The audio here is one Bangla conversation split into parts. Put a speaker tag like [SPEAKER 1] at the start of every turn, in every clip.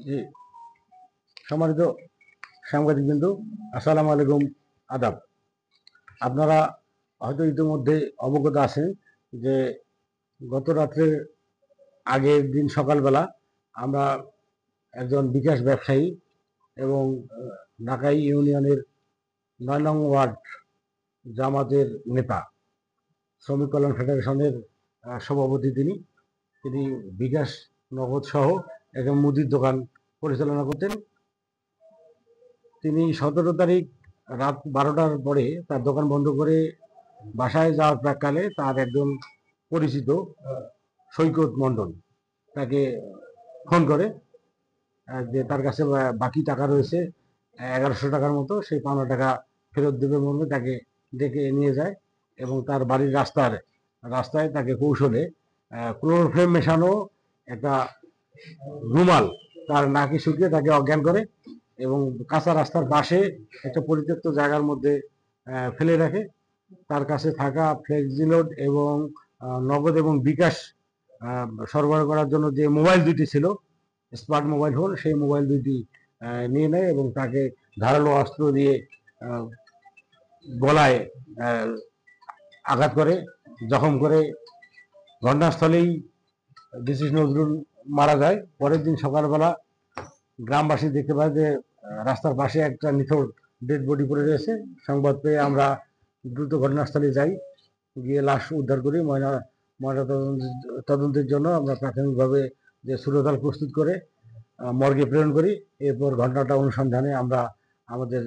[SPEAKER 1] জি, সম্মানিত সাংবাদিক বিন্দু, আসসালামু আলাইকুম, আদাব। আপনারা হয়তো ইতিমধ্যে অবগত আছেন যে গত রাত্রে আগের দিন সকালবেলা আমরা একজন বিকাশ ব্যবসায়ী এবং ঢাকাই ইউনিয়নের ৯ নং ওয়ার্ড জামাতের নেতা, শ্রমিক কল্যাণ ফেডারেশনের সভাপতি, তিনি বিকাশ নগদ সহ একজন মুদির দোকান পরিচালনা করতেন। তিনি 17 তারিখ রাত 12টার পরে তার দোকান বন্ধ করে বাসায় যাওয়ার প্রাককালে তার একজন পরিচিত সৈকত মণ্ডল তাকে ফোন করে যে তার কাছে বাকি টাকা রয়েছে 1100 টাকার মতো, সেই পাওনা টাকা ফেরত দেবে মর্মে তাকে ডেকে নিয়ে যায় এবং তার বাড়ির রাস্তায় তাকে কৌশলে ক্লোরোফর্ম মেশানো একটা রুমাল তার নাকে শুকিয়ে তাকে অজ্ঞান করে এবং কাঁচা রাস্তার পাশে একটা পরিত্যক্ত জায়গার মধ্যে ফেলে রাখে। তার কাছে থাকা ফ্লেক্সিলোড এবং নগদ এবং বিকাশ সরবরাহ করার জন্য যে মোবাইল দুটি ছিল, স্মার্ট মোবাইল ফোন, সেই মোবাইল দুটি নিয়ে নেয় এবং তাকে ধারালো অস্ত্র দিয়ে গলায় আঘাত করে, জখম করে ঘটনাস্থলেই ডিসি নজরুল মারা যায়। পরের দিন সকালবেলা গ্রামবাসী দেখতে পায় যে রাস্তার পাশে একটা নিথর ডেড বডি পড়ে রয়েছে। সংবাদ পেয়ে আমরা দ্রুত ঘটনাস্থলে যাই, গিয়ে লাশ উদ্ধার করি। ময়না তদন্তের জন্য আমরা প্রাথমিকভাবে যে সুরতাল প্রস্তুত করে মর্গে প্রেরণ করি। এরপর ঘটনাটা অনুসন্ধানে আমরা আমাদের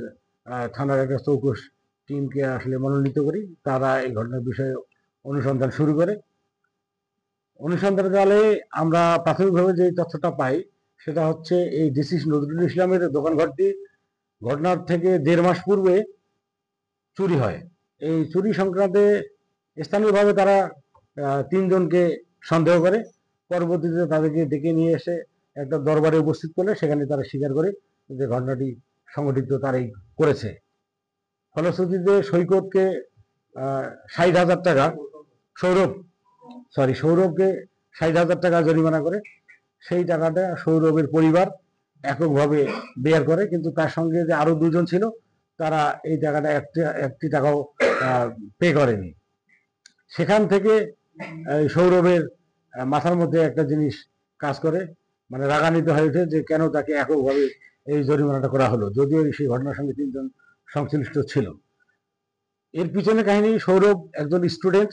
[SPEAKER 1] থানার একটা চৌকস টিমকে আসলে মনোনীত করি। তারা এই ঘটনার বিষয়ে অনুসন্ধান শুরু করে। অনুসন্ধানকালে আমরা প্রাথমিকভাবে যে তথ্যটা পাই সেটা হচ্ছে এই ডিসি নজরুল ইসলামের দোকানঘরটি ঘটনার থেকে 1.5 মাস পূর্বে চুরি হয়। এই চুরি সংক্রান্তে স্থানীয়ভাবে তারা 3 জনকে সন্দেহ করে। পরবর্তীতে তাদেরকে ডেকে নিয়ে এসে একটা দরবারে উপস্থিত করলে সেখানে তারা স্বীকার করে যে ঘটনাটি সংগঠিত তারাই করেছে। ফলশ্রুতিতে সৈকতকে 60,000 টাকা, সৌরভকে 60,000 টাকা জরিমানা করে। সেই টাকাটা সৌরভের পরিবার এককভাবে বেয়ার করে, কিন্তু তার সঙ্গে যে আরো 2 জন ছিল তারা এই টাকাটা একটি টাকাও পে করেনি। সেখান থেকে সৌরভের মাথার মধ্যে একটা জিনিস কাজ করে, মানে রাগান্বিত হয়ে ওঠে যে কেন তাকে এককভাবে এই জরিমানাটা করা হলো, যদিও সেই ঘটনার সঙ্গে 3 জন সংশ্লিষ্ট ছিল। এর পিছনে কাহিনী, সৌরভ একজন স্টুডেন্ট,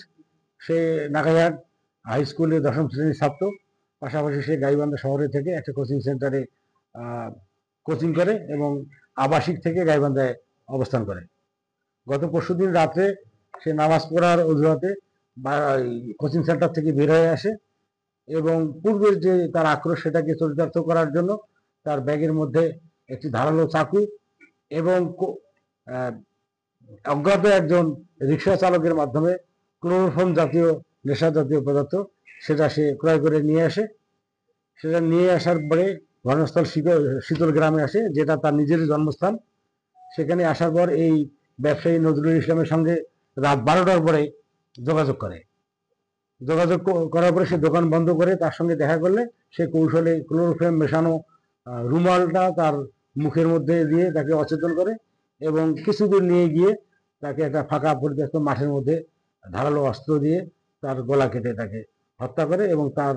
[SPEAKER 1] সে নাগাইহাট হাই স্কুলে 10ম শ্রেণীর ছাত্র। পাশাপাশি সে গাইবান্ধা শহরে থেকে একটা কোচিং সেন্টারে কোচিং করে এবং আবাসিক থেকে গাইবান্ধায় অবস্থান করে। গত পরশুদিন রাত্রে সে নামাজ পড়ার অজুহাতে কোচিং সেন্টার থেকে বের হয়ে আসে এবং পূর্বের যে তার আক্রোশ সেটাকে চরিতার্থ করার জন্য তার ব্যাগের মধ্যে একটি ধারালো চাকু এবং অজ্ঞাত একজন রিক্সা চালকের মাধ্যমে ক্লোরোফর্ম জাতীয় নেশা জাতীয় পদার্থ সেটা সে ক্রয় করে নিয়ে আসে। সেটা নিয়ে আসার পরে ঘটনাস্থল শীতল গ্রামে আসে, যেটা তার নিজের জন্মস্থান। সেখানে আসার পর এই ব্যবসায়ী নজরুল ইসলামের সঙ্গে রাত 12টার পরে যোগাযোগ করার পরে সে দোকান বন্ধ করে তার সঙ্গে দেখা করলে সে কৌশলে ক্লোরোফর্ম মেশানো রুমালটা তার মুখের মধ্যে দিয়ে তাকে অচেতন করে এবং কিছু দূর নিয়ে গিয়ে তাকে একটা ফাঁকা পরিত্যক্ত মাঠের মধ্যে ধারালো অস্ত্র দিয়ে তার গলা কেটে তাকে হত্যা করে এবং তার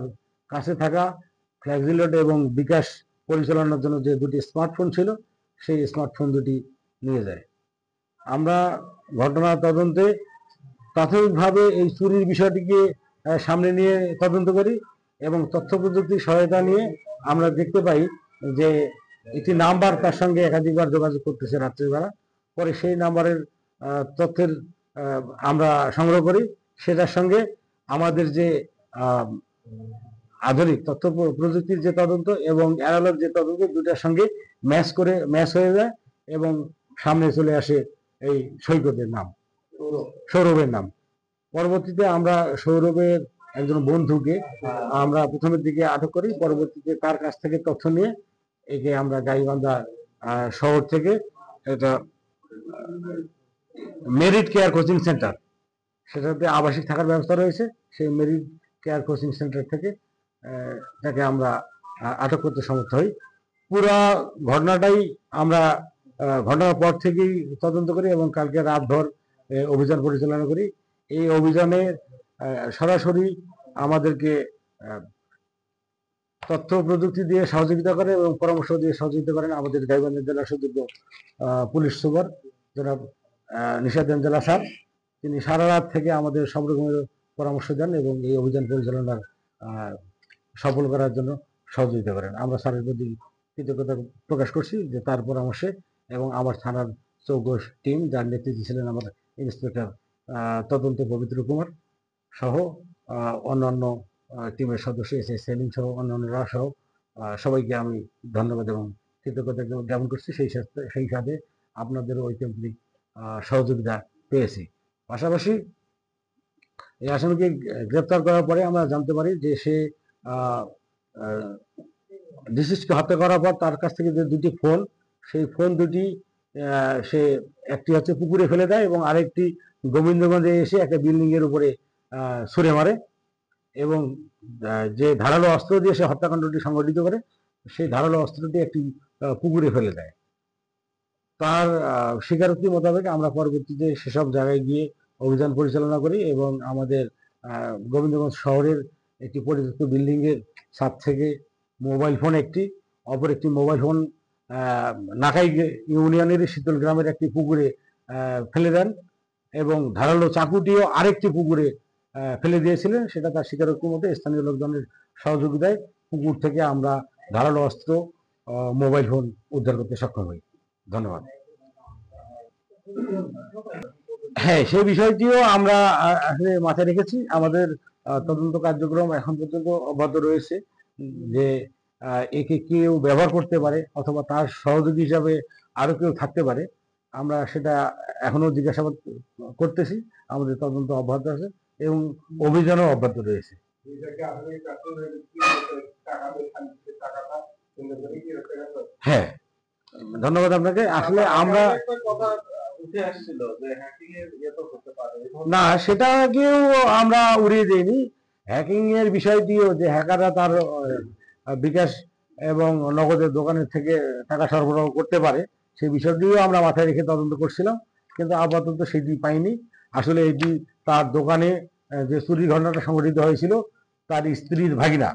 [SPEAKER 1] কাছে থাকা ফ্ল্যাক্সিলোড এবং বিকাশ পরিচালনার জন্য যে 2টি স্মার্টফোন ছিল সেই স্মার্টফোন দুটি নিয়ে যায়। আমরা ঘটনা তদন্তে প্রাথমিকভাবে এই চুরির বিষয়টিকে সামনে নিয়ে তদন্ত করি এবং তথ্য প্রযুক্তির সহায়তা নিয়ে আমরা দেখতে পাই যে একটি নাম্বার তার সঙ্গে একাধিকবার যোগাযোগ করতেছে রাত্রিবেলা। পরে সেই নাম্বারের তথ্যের আমরা সংগ্রহ করি, সেটার সঙ্গে আমাদের যে আধুনিক তথ্য প্রযুক্তির যে তদন্ত এবং অ্যানালগ যে তদন্ত, দুটার সঙ্গে ম্যাচ হয়ে যায় এবং সামনে চলে আসে এই সৈকতের নাম, সৌরভের নাম। পরবর্তীতে আমরা সৌরভের একজন বন্ধুকে আমরা প্রথমের দিকে আটক করি। পরবর্তীতে তার কাছ থেকে তথ্য নিয়ে একে আমরা গাইবান্ধা শহর থেকে এটা মেরিট কেয়ার কোচিং সেন্টার, সেটাতে আবাসিক থাকার ব্যবস্থা রয়েছে, সেই মেরিট কেয়ার কোচিং সেন্টার থেকে তাকে আমরা আটক করতে সমর্থ হই। পুরা ঘটনাটাই আমরা ঘটনার পর থেকেই তদন্ত করি এবং কালকে রাতভর অভিযান পরিচালনা করি। এই অভিযানে সরাসরি আমাদেরকে তথ্য প্রযুক্তি দিয়ে সহযোগিতা করে এবং পরামর্শ দিয়ে সহযোগিতা করেন আমাদের গাইবান্ধা জেলার সুযোগ্য পুলিশ সুপার জনাব নিশাত এঞ্জেলা স্যার। তিনি সারা রাত থেকে আমাদের সব রকমের পরামর্শ দেন এবং এই অভিযান পরিচালনার সফল করার জন্য সহযোগিতা করেন। আমরা স্যারের প্রতি কৃতজ্ঞতা প্রকাশ করছি যে তার পরামর্শে এবং আমার থানার চৌকস টিম, যার নেতৃত্বে ছিলেন আমার ইন্সপেক্টর তদন্ত পবিত্র কুমার সহ অন্যান্য টিমের সদস্য এসে সেলিম সহ অন্যান্যরা সহ সবাইকে আমি ধন্যবাদ এবং কৃতজ্ঞতা জ্ঞাপন করছি। সেই সাথে আপনাদের ঐকান্তিক সহযোগিতা পেয়েছি। পাশাপাশি এই আসামিকে গ্রেপ্তার করার পরে আমরা জানতে পারি যে সে ডিসিজকে হত্যা করার পর তার কাছ থেকে যে দুটি ফোন, সেই ফোন দুটি সে একটি হচ্ছে পুকুরে ফেলে দেয় এবং আরেকটি গোবিন্দগঞ্জে এসে একটা বিল্ডিং এর উপরে ছুঁড়ে মারে এবং যে ধারালো অস্ত্র দিয়ে সে হত্যাকাণ্ডটি সংঘটিত করে সেই ধারালো অস্ত্রটি একটি পুকুরে ফেলে দেয়। তার স্বীকারোক্তি মোতাবেক আমরা পরবর্তীতে সেসব জায়গায় গিয়ে অভিযান পরিচালনা করি এবং আমাদের গোবিন্দগঞ্জ শহরের একটি পরিত্যক্ত বিল্ডিং এর ছাদ থেকে মোবাইল ফোন একটি, অপর একটি মোবাইল ফোন নাকাই ইউনিয়নের শীতল গ্রামের একটি পুকুরে ফেলে দেন এবং ধারালো চাকুটিও আরেকটি পুকুরে ফেলে দিয়েছিলেন। সেটা তার স্বীকারোক্তি মতে স্থানীয় লোকজনের সহযোগিতায় পুকুর থেকে আমরা ধারালো অস্ত্র, মোবাইল ফোন উদ্ধার করতে সক্ষম হই। ধন্যবাদ। হ্যাঁ, সেই বিষয়টিও আমরা আসলে মাথায় রেখেছি। আমাদের তদন্ত কার্যক্রম এখন পর্যন্ত অব্যাহত রয়েছে যে একে কেউ ব্যবহার করতে পারে অথবা তার সহযোগী হিসাবে আরো কেউ থাকতে পারে। আমরা সেটা এখনো জিজ্ঞাসাবাদ করতেছি। আমাদের তদন্ত অব্যাহত আছে এবং অভিযানও অব্যাহত রয়েছে। হ্যাঁ, ধন্যবাদ আপনাকে। আসলে আমরা না, সেটাকেও আমরা উড়িয়ে দিইনি। হ্যাকিং এর বিষয়টিও যে হ্যাকাররা তার বিকাশ এবং নগদের দোকানের থেকে টাকা সরবরাহ করতে পারে সেই বিষয়টিও আমরা মাথায় রেখে তদন্ত করছিলাম, কিন্তু আপাতত সেটি পাইনি। আসলে এটি তার দোকানে যে চুরির ঘটনাটা সংঘটিত হয়েছিল তার স্ত্রীর ভাগিনা